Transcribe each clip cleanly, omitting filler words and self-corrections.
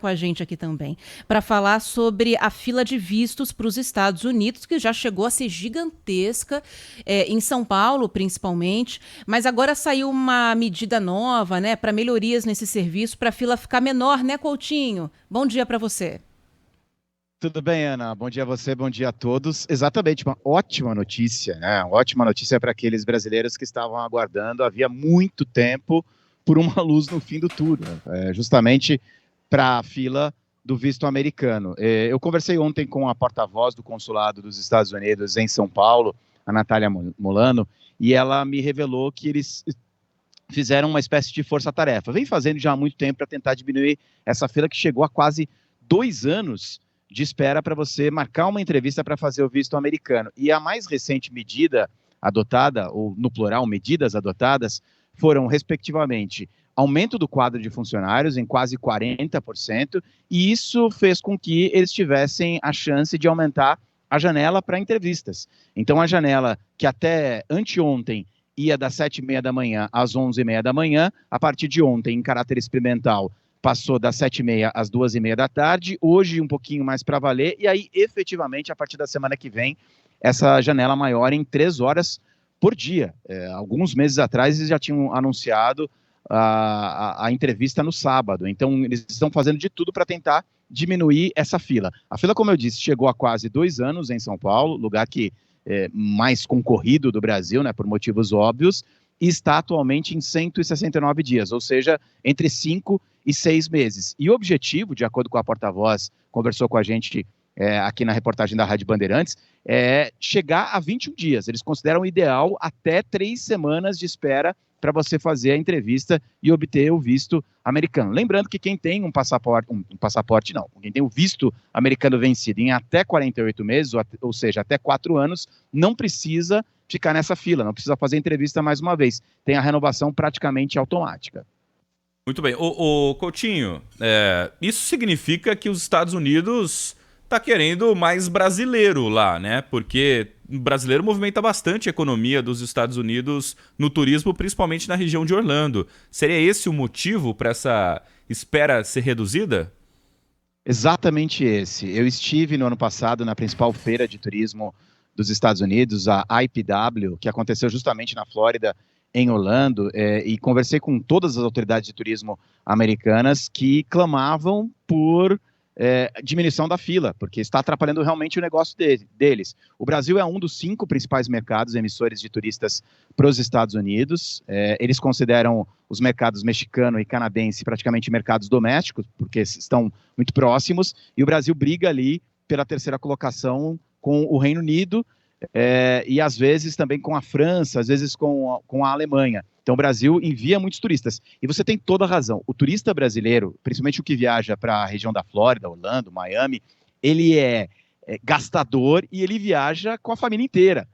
com a gente aqui também, para falar sobre a fila de vistos para os Estados Unidos, que já chegou a ser gigantesca, em São Paulo principalmente, mas agora saiu uma medida nova, né, para melhorias nesse serviço, para a fila ficar menor, né, Coutinho? Bom dia para você. Tudo bem, Ana? Bom dia a você, bom dia a todos. Exatamente, uma ótima notícia, né? Uma ótima notícia para aqueles brasileiros que estavam aguardando havia muito tempo por uma luz no fim do túnel, justamente para a fila do visto americano. Eu conversei ontem com a porta-voz do consulado dos Estados Unidos em São Paulo, a Natália Molano, e ela me revelou que eles fizeram uma espécie de força-tarefa. Vem fazendo já há muito tempo para tentar diminuir essa fila que chegou a quase 2 anos de espera para você marcar uma entrevista para fazer o visto americano. E a mais recente medida adotada, ou no plural, medidas adotadas, foram, respectivamente, aumento do quadro de funcionários em quase 40%, e isso fez com que eles tivessem a chance de aumentar a janela para entrevistas. Então, a janela que até anteontem ia das 7h30 da manhã às 11h30 da manhã, a partir de ontem, em caráter experimental, passou das 7h30 às 2h30 da tarde, hoje um pouquinho mais para valer, e aí, efetivamente, a partir da semana que vem, essa janela maior em 3 horas por dia. Alguns meses atrás, eles já tinham anunciado a entrevista no sábado, então eles estão fazendo de tudo para tentar diminuir essa fila. A fila, como eu disse, chegou a quase 2 anos em São Paulo, lugar que é mais concorrido do Brasil, né, por motivos óbvios, e está atualmente em 169 dias, ou seja, entre 5 e 6 meses. E o objetivo, de acordo com a porta-voz, conversou com a gente aqui na reportagem da Rádio Bandeirantes, é chegar a 21 dias. Eles consideram ideal até 3 semanas de espera para você fazer a entrevista e obter o visto americano. Lembrando que quem tem quem tem o visto americano vencido em até 48 meses, ou seja, até 4 anos, não precisa ficar nessa fila, não precisa fazer entrevista mais uma vez. Tem a renovação praticamente automática. Muito bem. Ô Coutinho, isso significa que os Estados Unidos tá querendo mais brasileiro lá, né? Porque o brasileiro movimenta bastante a economia dos Estados Unidos no turismo, principalmente na região de Orlando. Seria esse o motivo para essa espera ser reduzida? Exatamente esse. Eu estive no ano passado na principal feira de turismo dos Estados Unidos, a IPW, que aconteceu justamente na Flórida, em Orlando, e conversei com todas as autoridades de turismo americanas que clamavam por diminuição da fila, porque está atrapalhando realmente o negócio deles. O Brasil é um dos 5 principais mercados emissores de turistas para os Estados Unidos. Eles consideram os mercados mexicano e canadense praticamente mercados domésticos, porque estão muito próximos, e o Brasil briga ali pela 3ª colocação com o Reino Unido, e às vezes também com a França, às vezes com a Alemanha. Então o Brasil envia muitos turistas. E você tem toda a razão. O turista brasileiro, principalmente o que viaja para a região da Flórida, Orlando, Miami, ele é gastador e ele viaja com a família inteira.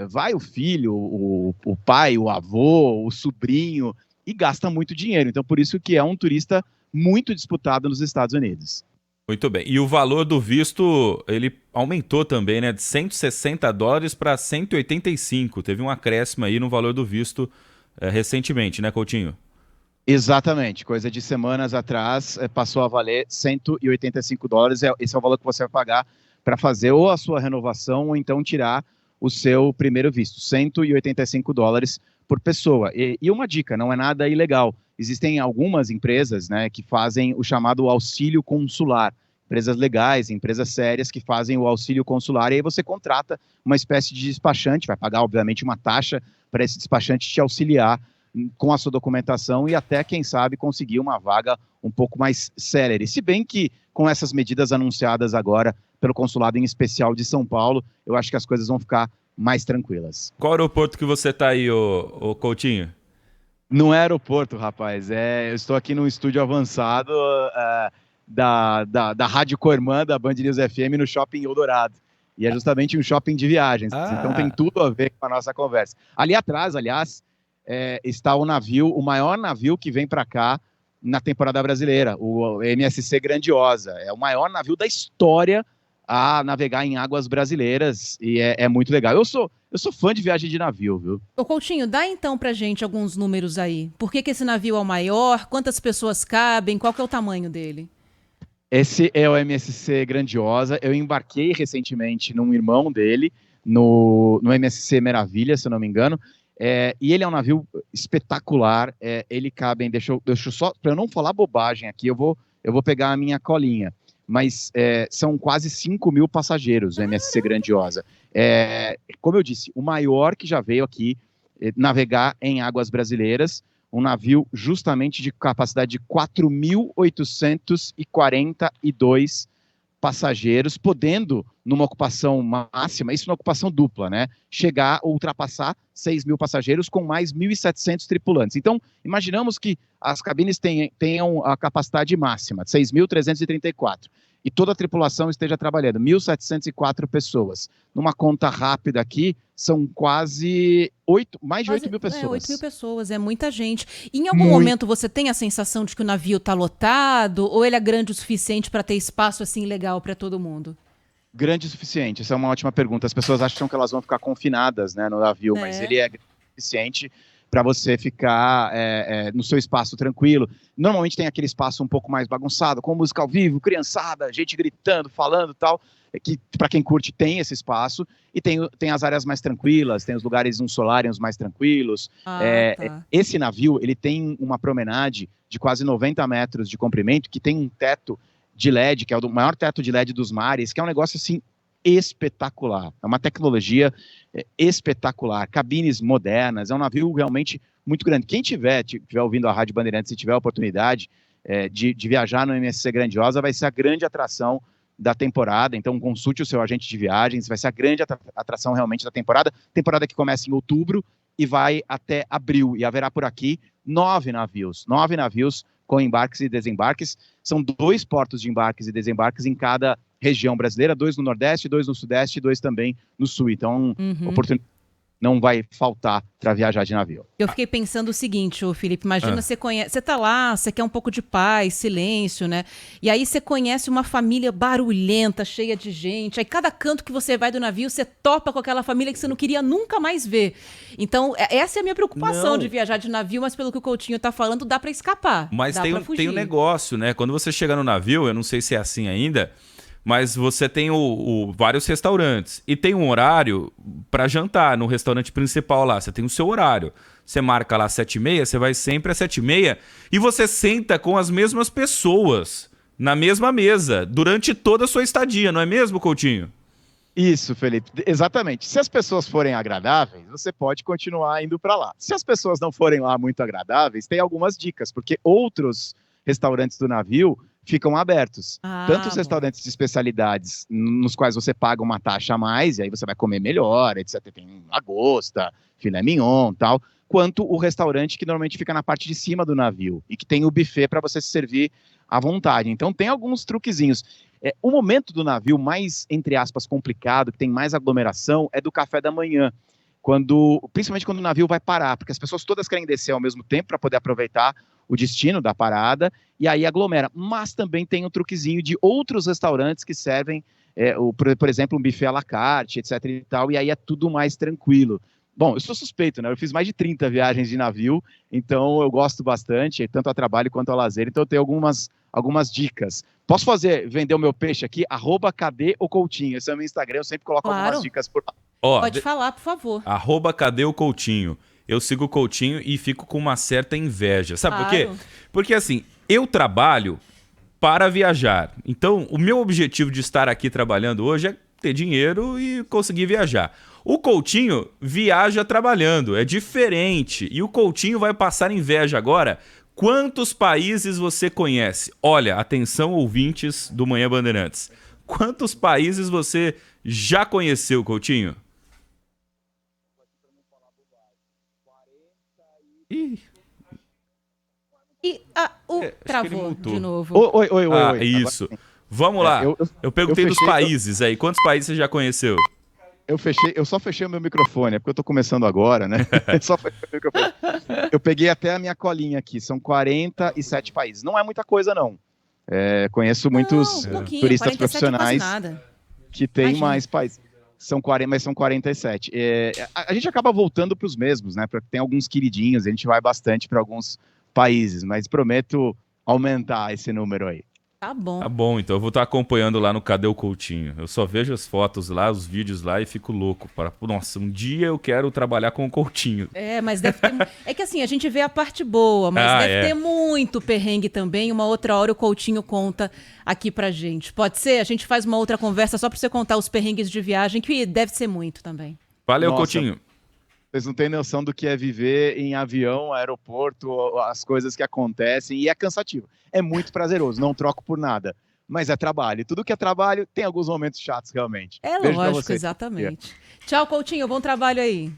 Vai o filho, o pai, o avô, o sobrinho, e gasta muito dinheiro. Então por isso que é um turista muito disputado nos Estados Unidos. Muito bem. E o valor do visto, ele aumentou também, né? De $160 para 185. Teve um acréscimo aí no valor do visto recentemente, né, Coutinho? Exatamente. Coisa de semanas atrás, passou a valer $185. Esse é o valor que você vai pagar para fazer ou a sua renovação ou então tirar o seu primeiro visto. $185 por pessoa. E uma dica, não é nada ilegal. Existem algumas empresas, né, que fazem o chamado auxílio consular. Empresas legais, empresas sérias que fazem o auxílio consular, e aí você contrata uma espécie de despachante, vai pagar, obviamente, uma taxa para esse despachante te auxiliar com a sua documentação e até, quem sabe, conseguir uma vaga um pouco mais célere. Se bem que, com essas medidas anunciadas agora pelo Consulado em Especial de São Paulo, eu acho que as coisas vão ficar mais tranquilas. Qual aeroporto que você está aí, ô Coutinho? No aeroporto, rapaz. Eu estou aqui num estúdio avançado da Rádio Coirmã, da Band News FM, no Shopping Eldorado. E é justamente um shopping de viagens. Então tem tudo a ver com a nossa conversa. Ali atrás, aliás, está o navio, o maior navio que vem para cá na temporada brasileira, o MSC Grandiosa. É o maior navio da história a navegar em águas brasileiras e é muito legal. Eu sou fã de viagem de navio, viu? Ô Coutinho, dá então pra gente alguns números aí. Por que esse navio é o maior? Quantas pessoas cabem? Qual que é o tamanho dele? Esse é o MSC Grandiosa. Eu embarquei recentemente num irmão dele, no MSC Meravilha, se eu não me engano. E ele é um navio espetacular. Ele cabe, deixa eu só, para eu não falar bobagem aqui, eu vou pegar a minha colinha. Mas são quase 5.000 passageiros o MSC Grandiosa. Como eu disse, o maior que já veio aqui navegar em águas brasileiras, um navio justamente de capacidade de 4.842 passageiros, podendo, numa ocupação máxima, isso numa ocupação dupla, né, chegar ou ultrapassar 6.000 passageiros com mais 1.700 tripulantes. Então, imaginamos que as cabines tenham a capacidade máxima, 6.334, e toda a tripulação esteja trabalhando, 1.704 pessoas. Numa conta rápida aqui, são quase mais de 8.000 pessoas. 8.000 pessoas, é muita gente. E em algum momento você tem a sensação de que o navio está lotado, ou ele é grande o suficiente para ter espaço assim legal para todo mundo? Grande o suficiente, essa é uma ótima pergunta. As pessoas acham que elas vão ficar confinadas, né, no navio, mas ele é grande o suficiente para você ficar no seu espaço tranquilo. Normalmente tem aquele espaço um pouco mais bagunçado, com música ao vivo, criançada, gente gritando, falando e tal, que para quem curte tem esse espaço, e tem as áreas mais tranquilas, tem os lugares, uns solários mais tranquilos. Tá. Esse navio, ele tem uma promenade de quase 90 metros de comprimento, que tem um teto de LED, que é o maior teto de LED dos mares, que é um negócio assim espetacular, é uma tecnologia espetacular, cabines modernas, é um navio realmente muito grande. Quem estiver ouvindo a Rádio Bandeirantes, se tiver a oportunidade de viajar no MSC Grandiosa, vai ser a grande atração da temporada, então consulte o seu agente de viagens, vai ser a grande atração realmente da temporada que começa em outubro e vai até abril, e haverá por aqui 9 navios com embarques e desembarques. São 2 portos de embarques e desembarques em cada região brasileira, 2 no Nordeste, 2 no Sudeste e 2 também no Sul. Então, oportunidade não vai faltar para viajar de navio. Eu fiquei pensando o seguinte, Felipe, imagina você tá lá, você quer um pouco de paz, silêncio, né? E aí você conhece uma família barulhenta, cheia de gente, aí cada canto que você vai do navio, você topa com aquela família que você não queria nunca mais ver. Então, essa é a minha preocupação de viajar de navio, mas pelo que o Coutinho tá falando, dá para escapar. Mas tem um negócio, né? Quando você chega no navio, eu não sei se é assim ainda, mas você tem vários restaurantes e tem um horário para jantar no restaurante principal lá. Você tem o seu horário. Você marca lá 7h30, você vai sempre às 7h30 e você senta com as mesmas pessoas na mesma mesa durante toda a sua estadia, não é mesmo, Coutinho? Isso, Felipe, exatamente. Se as pessoas forem agradáveis, você pode continuar indo para lá. Se as pessoas não forem lá muito agradáveis, tem algumas dicas, porque outros restaurantes do navio ficam abertos. Tanto os restaurantes de especialidades, nos quais você paga uma taxa a mais, e aí você vai comer melhor, etc. Tem lagosta, filé mignon e tal, quanto o restaurante que normalmente fica na parte de cima do navio, e que tem o buffet para você se servir à vontade. Então tem alguns truquezinhos. O momento do navio mais, entre aspas, complicado, que tem mais aglomeração, é do café da manhã. Principalmente quando o navio vai parar, porque as pessoas todas querem descer ao mesmo tempo para poder aproveitar o destino da parada, e aí aglomera. Mas também tem um truquezinho de outros restaurantes que servem, por exemplo, um buffet à la carte, etc. e tal, e aí é tudo mais tranquilo. Bom, eu sou suspeito, né? Eu fiz mais de 30 viagens de navio, então eu gosto bastante, tanto a trabalho quanto a lazer, então eu tenho algumas dicas. Posso vender o meu peixe aqui? @cadêocoutinho. Esse é o meu Instagram, eu sempre coloco algumas dicas por lá. Pode falar, por favor. @cadêocoutinho. Eu sigo o Coutinho e fico com uma certa inveja. Sabe por quê? Porque assim, eu trabalho para viajar. Então, o meu objetivo de estar aqui trabalhando hoje é ter dinheiro e conseguir viajar. O Coutinho viaja trabalhando, é diferente. E o Coutinho vai passar inveja agora. Quantos países você conhece? Olha, atenção ouvintes do Manhã Bandeirantes. Quantos países você já conheceu, Coutinho? Travou de novo. Oi. Isso. Vamos lá. Eu perguntei dos países aí. Quantos países você já conheceu? Eu só fechei o meu microfone, é porque eu tô começando agora, né? Só fechei o microfone. Eu peguei até a minha colinha aqui, são 47 países. Não é muita coisa, não. Conheço muitos turistas profissionais que têm mais países. Mas são 47. A gente acaba voltando para os mesmos, né? Porque tem alguns queridinhos, a gente vai bastante para alguns países, mas prometo aumentar esse número aí. Tá bom. Tá bom, então eu vou estar acompanhando lá no Cadê o Coutinho. Eu só vejo as fotos lá, os vídeos lá e fico louco. Nossa, um dia eu quero trabalhar com o Coutinho. Mas deve ter... É que assim, a gente vê a parte boa, mas deve ter muito perrengue também. Uma outra hora o Coutinho conta aqui pra gente. Pode ser? A gente faz uma outra conversa só pra você contar os perrengues de viagem, que deve ser muito também. Valeu, Nossa, Coutinho. Vocês não têm noção do que é viver em avião, aeroporto, as coisas que acontecem, e é cansativo. É muito prazeroso, não troco por nada. Mas é trabalho. Tudo que é trabalho tem alguns momentos chatos, realmente. É Beijo pra lógico, vocês. exatamente. Tchau, Coutinho. Bom trabalho aí.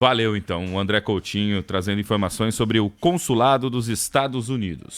Valeu, então. O André Coutinho trazendo informações sobre o consulado dos Estados Unidos.